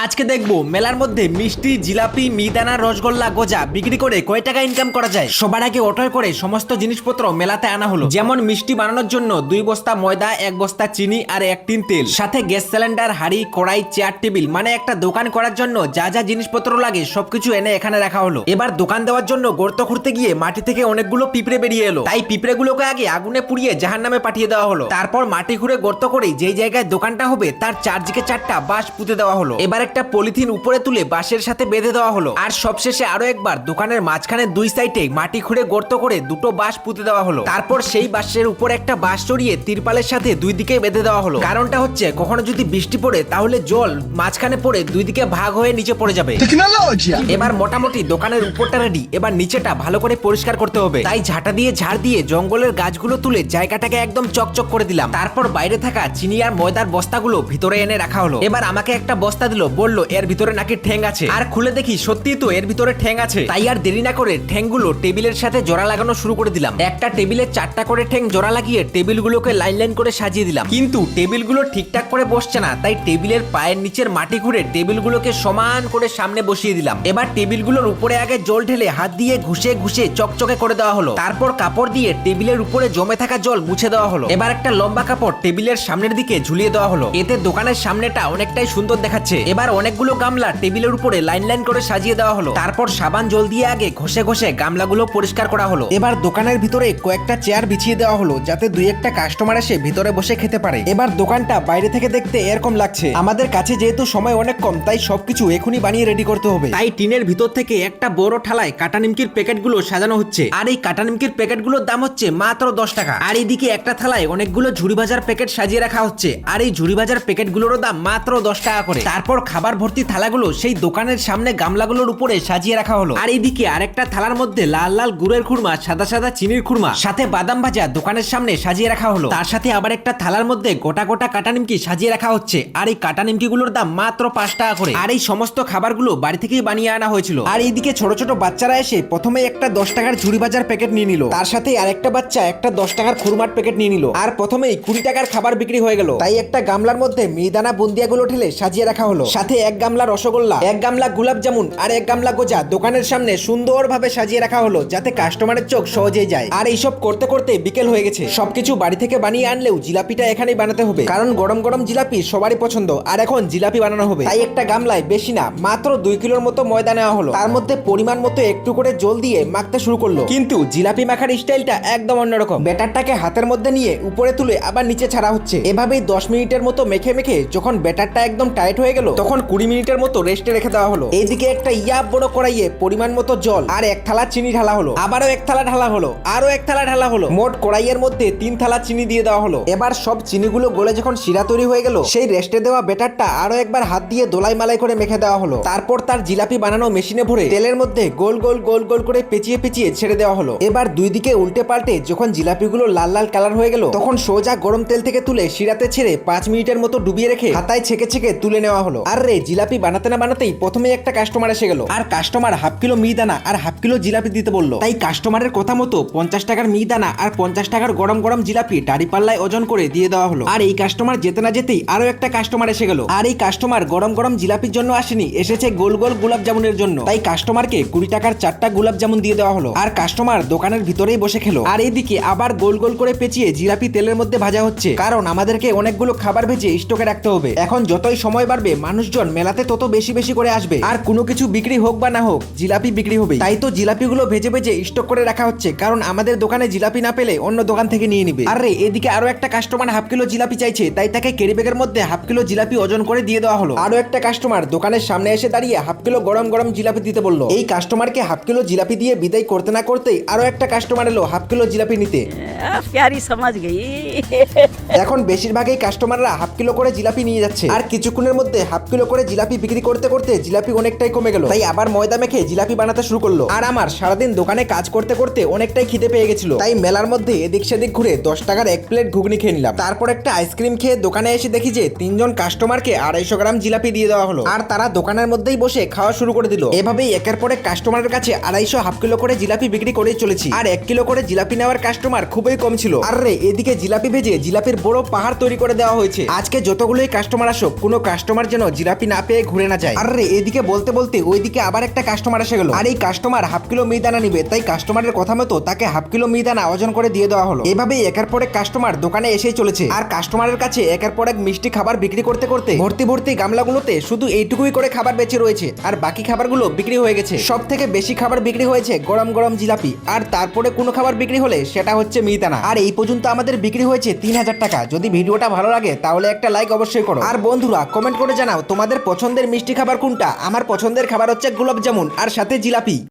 আজকে দেখবো মেলার মধ্যে মিষ্টি, জিলাপি, মিহিদানা, রসগোল্লা, গজা বিক্রি করে কয় টাকা ইনকাম করা যায়। সবার আগে অটোয় করে সমস্ত জিনিসপত্র মেলাতে আনা হলো। যেমন মিষ্টি বানানোর জন্য 2 বস্তা ময়দা, 1 বস্তা চিনি আর 1 টিন তেল, সাথে গ্যাস সিলিন্ডার, হাড়ি, কড়াই, চেয়ার টেবিল, মানে একটা দোকান করার জন্য যা যা জিনিসপত্র লাগে সবকিছু এনে এখানে রাখা হলো। এবার দোকান দেওয়ার জন্য গর্ত খুঁড়তে গিয়ে মাটি থেকে অনেকগুলো পিঁপড়ে বেরিয়ে এলো, তাই পিঁপড়েগুলোকে আগে আগুনে পুড়িয়ে জাহান্নামে পাঠিয়ে দেওয়া হলো। তারপর মাটি খুঁড়ে গর্ত করে যেই জায়গায় দোকানটা হবে তার চারদিকে 4টা বাঁশ পুঁতে দেওয়া হলো। এবার একটা পলিথিন উপরে তুলে বাঁশের সাথে বেঁধে দেওয়া হলো। আর সবশেষে আরো একবার দোকানের মাঝখানে 2 সাইডে মাটি খুঁড়ে গর্ত করে 2টো বাঁশ পুঁতে দেওয়া হলো। তারপর সেই বাঁশের উপর একটা বাঁশ চড়িয়ে তিরপালের সাথে 2 দিকে বেঁধে দেওয়া হলো। কারণটা হচ্ছে কখনো যদি বৃষ্টি পড়ে তাহলে জল মাঝখানে পড়ে 2 দিকে ভাগ হয়ে নিচে পড়ে যাবে। এবার মোটামুটি দোকানের উপরটা রেডি, এবার নিচেটা ভালো করে পরিষ্কার করতে হবে। তাই ঝাঁটা দিয়ে ঝাড় দিয়ে জঙ্গলের গাছগুলো তুলে জায়গাটাকে একদম চকচক করে দিলাম। তারপর বাইরে থাকা চিনি আর ময়দার বস্তাগুলো ভিতরে এনে রাখা হলো। এবার আমাকে একটা বস্তা দিল, বললো এর ভিতরে নাকি ঠ্যাং আছে। আর খুলে দেখি সত্যি তো এর ভিতরে ঠ্যাং আছে। তাই আর দেরি না করে ঠ্যাংগুলো টেবিলের সাথে জোড়া লাগানো শুরু করে দিলাম। একটা টেবিলে 4টা করে ঠ্যাং জোড়া লাগিয়ে টেবিলগুলোকে লাইন লাইন করে সাজিয়ে দিলাম। কিন্তু টেবিলগুলো ঠিকঠাক করে বসছে না, তাই টেবিলের পায়ের নিচের মাটি ঘুরে টেবিলগুলোকে সমান করে সামনে বসিয়ে দিলাম। এবার টেবিলগুলোর উপরে আগে জল ঢেলে হাত দিয়ে ঘুষে ঘুষে চকচকে করে দেওয়া হলো। তারপর কাপড় দিয়ে টেবিলের উপরে জমে থাকা জল মুছে দেওয়া হলো। এবার একটা লম্বা কাপড় টেবিলের সামনের দিকে ঝুলিয়ে দেওয়া হলো। এতে দোকানের সামনেটা অনেকটাই সুন্দর দেখাচ্ছে। এবার অনেকগুলো গামলা টেবিলের উপরে লাইন লাইন করে সাজিয়ে দেওয়া হলো। তারপর সাবান জল দিয়ে আগে ঘষে ঘষে গামলাগুলো পরিষ্কার করা হলো। এবার দোকানের ভিতরে কয়েকটা চেয়ার বিছিয়ে দেওয়া হলো, যাতে 2-1টা কাস্টমার এসে ভিতরে বসে খেতে পারে। এবার দোকানটা বাইরে থেকে দেখতে এরকম লাগছে। আমাদের কাছে যেহেতু সময় অনেক কম, তাই সবকিছু এখনই বানিয়ে রেডি করতে হবে। তাই টিনের ভিতর থেকে একটা বড় ঠালায় কাটা নিমকির প্যাকেটগুলো সাজানো হচ্ছে। আর এই কাটা নিমকির প্যাকেটগুলোর দাম হচ্ছে মাত্র 10 টাকা। আর এইদিকে একটা থালায় অনেকগুলো ঝুড়ি ভাজার প্যাকেট সাজিয়ে রাখা হচ্ছে। আর এই ঝুড়ি ভাজার প্যাকেটগুলোরও দাম মাত্র 10 টাকা করে। তারপর খাবার ভর্তি থালাগুলো সেই দোকানের সামনে গামলাগুলোর উপরে সাজিয়ে রাখা হলো। আর এইদিকে আরেকটা থালার মধ্যে লাল লাল গুড়ের খুরমা, সাদা সাদা চিনির খুরমা, সাথে বাদাম ভাজা দোকানের সামনে সাজিয়ে রাখা হলো। তার সাথে আবার একটা থালার মধ্যে গোটা গোটা কাটা নিমকি সাজিয়ে রাখা হচ্ছে। আর এই কাটা নিমকিগুলোর দাম মাত্র 5 টাকা করে। আর এই সমস্ত খাবারগুলো বাড়ি থেকেই বানিয়ে আনা হয়েছিল। আর এইদিকে ছোট ছোট বাচ্চারা এসে প্রথমে একটা 10 টাকার ঝুড়ি ভাজার প্যাকেট নিয়ে নিল। তার সাথে আরেকটা বাচ্চা একটা 10 টাকার খুরমার প্যাকেট নিয়ে নিল। আর প্রথমেই 20 টাকার খাবার বিক্রি হয়ে গেল। তাই একটা গামলার মধ্যে মিহিদানা বুন্দিয়াগুলো ঢেলে সাজিয়ে রাখা হলো। সাথে 1 গামলা রসগোল্লা, 1 গামলা গোলাপ জামুন আর 1 গামলা গজা দোকানের সামনে সুন্দরভাবে সাজিয়ে রাখা হলো, যাতে কাস্টমারের চোখ সহজেই যায়। আর এইসব করতে করতে বিকেল হয়ে গেছে। সবকিছু বাড়ি থেকে বানিয়ে আনলেও জিলাপিটা এখানেই বানাতে হবে, কারণ গরম গরম জিলাপি সবারই পছন্দ। আর এখন জিলাপি বানানো হবে, তাই একটা গামলায় বেশি না মাত্র 2 কিলোর মতো ময়দা নেওয়া হলো। তার মধ্যে পরিমাণ মতো একটু করে জল দিয়ে মাখতে শুরু করলো। কিন্তু জিলাপি মাখার স্টাইলটা একদম অন্যরকম। ব্যাটারটাকে হাতের মধ্যে নিয়ে উপরে তুলে আবার নিচে ছাড়া হচ্ছে। এভাবেই 10 মিনিটের মতো মেখে মেখে যখন ব্যাটারটা একদম টাইট হয়ে গেল, তখন 20 মিনিটের মতো রেস্টে রেখে দেওয়া হলো। এইদিকে একটা বড় কড়াইয়ে পরিমাণ মতো জল আর 1 থালা চিনি ঢালা হলো। আবারও 1 থালা ঢালা হলো, আরো 1 থালা ঢালা হলো। মোট কড়াইয়ের মধ্যে 3 থালা চিনি দিয়ে দেওয়া হলো। এবার সব চিনিগুলো গলে যখন শিরা তৈরি হয়ে গেল, সেই রেস্টে দেওয়া ব্যাটারটা আরো একবার হাত দিয়ে দোলাই মালাই করে মেখে দেওয়া হলো। তারপর তার জিলাপি বানানো মেশিনে ভরে তেলের মধ্যে গোল গোল গোল গোল করে পেঁচিয়ে পেঁচিয়ে ছেড়ে দেওয়া হলো। এবার 2 দিকে উল্টে পাল্টে যখন জিলাপিগুলো লাল লাল কালার হয়ে গেল, তখন সোজা গরম তেল থেকে তুলে শিরাতে ছেড়ে 5 মিনিটের মতো ডুবিয়ে রেখে হাতায় ছেঁকে ছেঁকে তুলে নেওয়া হলো। আর রে জিলাপি বানাতে না বানাতেই প্রথমেই একটা কাস্টমার এসে গেল। আর কাস্টমার 1/2 কিলো মিহিদানা আর 1/2 কিলো জিলাপি দিতে বললো। তাই কাস্টমারের কথা মতো 50 টাকার মিহিদানা আর 50 টাকার গরম গরম জিলাপি দাড়ি পাল্লায় ওজন করে দিয়ে দেওয়া হলো। আর এই কাস্টমার যেতে না যেতেই আরো একটা কাস্টমার এসে গেল। আর এই কাস্টমার গরম গরম জিলাপির জন্য আসেনি, এসেছে গোল গোল গোলাপ জামুনের জন্য। তাই কাস্টমারকে 20 টাকার 4টা গোলাপ জামুন দিয়ে দেওয়া হলো। আর কাস্টমার দোকানের ভিতরেই বসে খেলো। আর এইদিকে আবার গোল গোল করে পেঁচিয়ে জিলাপি তেলের মধ্যে ভাজা হচ্ছে, কারণ আমাদেরকে অনেকগুলো খাবার ভেজে স্টকে রাখতে হবে। এখন যতই সময় বাড়বে মানুষজন মেলাতে তত বেশি বেশি করে আসবে। আর কোনো কিছু বিক্রি হোক বা না হোক, জিলাপি বিক্রি হবে। তাই তো জিলাপিগুলো ভেজে ভেজে স্টক করে রাখা হচ্ছে, কারণ আমাদের দোকানে জিলাপি না পেলে অন্য দোকান থেকে নিয়ে নিবে। আর রে এদিকে আরো একটা কাস্টমার 1/2 কিলো জিলাপি চাইছে, তাই তাকে ক্যারি ব্যাগের মধ্যে 1/2 কিলো জিলাপি ওজন করে দিয়ে দেওয়া হলো। আরো একটা কাস্টমার দোকানের সামনে এসে দাঁড়িয়ে 1/2 কিলো গরম গরম জিলাপি দিতে বললো। এই কাস্টমারকে 1/2 কিলো জিলাপি দিয়ে বিদায় করতে না করতেই আরো একটা কাস্টমার এলো 1/2 কিলো জিলাপি নিতে। प्यारी समझ गई। এখন বেশিরভাগই কাস্টমাররা 1/2 কিলো করে জিলাপি নিয়ে যাচ্ছে। আর কিছুক্ষণের মধ্যে 1/2 কিলো করে জিলাপি বিক্রি করতে করতে জিলাপি অনেকটাই কমে গেল। তাই আবার ময়দা মেখে জিলাপি বানাতে শুরু করলো। আর আমার সারাদিন দোকানে কাজ করতে করতে অনেকটাই খিদে পেয়ে গেছিল, তাই মেলার মধ্যে এদিক সেদিক ঘুরে 10 টাকার 1 প্লেট ঘুগনি খেয়ে নিলাম। তারপর একটা আইসক্রিম খেয়ে দোকানে এসে দেখি যে 3 জন কাস্টমারকে 250 গ্রাম জিলাপি দিয়ে দেওয়া হলো। আর তারা দোকানের মধ্যেই বসে খাওয়া শুরু করে দিল। এভাবেই একের পর এক কাস্টমারের কাছে 250 1/2 কিলো করে জিলাপি বিক্রি করেই চলেছি। আর 1 কিলো করে জিলাপি নেওয়ার কাস্টমার খুবই কম ছিল। আর রে এদিকে জিলাপি ভেজে জিলাপির বড় পাহাড় তৈরি করে দেওয়া হয়েছে। আজকে যতগুলোই কাস্টমার আসুক, কোনো কাস্টমার যেন জিলাপি জিলাপি না পেয়ে ঘুরে না যায়। আরে এদিকে বলতে বলতে ওইদিকে আবার একটা কাস্টমার এসে গেল। আর এই কাস্টমার হাফ কিলো মিহিদানা নিবে, তাই কাস্টমারের কথা মতো তাকে হাফ কিলো মিহিদানা ওজন করে দিয়ে দেওয়া হলো। এভাবেই একের পর এক কাস্টমার দোকানে এসেই চলেছে। আর কাস্টমারের কাছে একের পর এক মিষ্টি খাবার বিক্রি করতে করতে ভর্তি ভর্তি গামলাগুলোতে শুধু এইটুকুই করে খাবার বেঁচে রয়েছে, আর বাকি খাবারগুলো বিক্রি হয়ে গেছে। সব থেকে বেশি খাবার বিক্রি হয়েছে গরম গরম জিলাপি, আর তারপরে কোনো খাবার বিক্রি হলে সেটা হচ্ছে মিহিদানা। আর এই পর্যন্ত আমাদের বিক্রি হয়েছে 3000 টাকা। যদি ভিডিওটা ভালো লাগে তাহলে একটা লাইক অবশ্যই করো। আর বন্ধুরা কমেন্ট করে জানাও তোমাদের পছন্দের মিষ্টি খাবার কোনটা। আমার পছন্দের খাবার হচ্ছে গোলাপ জামুন আর সাথে জিলাপি।